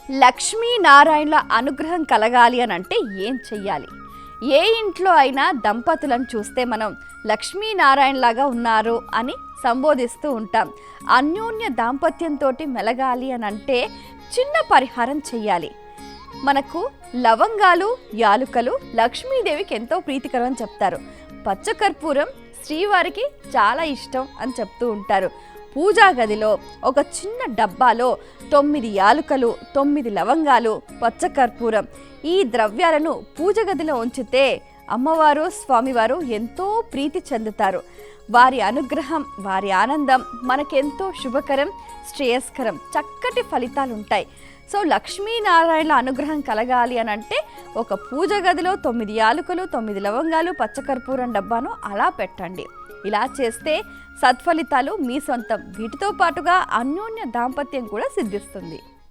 లక్ష్మీనారాయణల అనుగ్రహం కలగాలి అని అంటే ఏం చెయ్యాలి? ఏ ఇంట్లో అయినా దంపతులను చూస్తే మనం లక్ష్మీనారాయణలాగా ఉన్నారు అని సంబోధిస్తూ ఉంటాం. అన్యోన్య దాంపత్యంతో మెలగాలి అని అంటే చిన్న పరిహారం చెయ్యాలి. మనకు లవంగాలు, యాలుకలు లక్ష్మీదేవికి ఎంతో ప్రీతికరం అని చెప్తారు. పచ్చకర్పూరం శ్రీవారికి చాలా ఇష్టం అని చెప్తూ ఉంటారు. పూజా గదిలో ఒక చిన్న డబ్బాలో 9 యాలుకలు, 9 లవంగాలు, పచ్చకర్పూరం ఈ ద్రవ్యాలను పూజ గదిలో ఉంచితే అమ్మవారు, స్వామివారు ఎంతో ప్రీతి చెందుతారు. వారి అనుగ్రహం, వారి ఆనందం మనకెంతో శుభకరం, శ్రేయస్కరం, చక్కటి ఫలితాలు ఉంటాయి. సో లక్ష్మీనారాయణల అనుగ్రహం కలగాలి అని అంటే ఒక పూజ గదిలో 9 యాలుకలు, 9 లవంగాలు, పచ్చకర్పూరం డబ్బాను అలా పెట్టండి. ఇలా చేస్తే సత్ఫలితాలు మీ సొంతం. వీటితో పాటుగా అన్యోన్య దాంపత్యం కూడా సిద్ధిస్తుంది.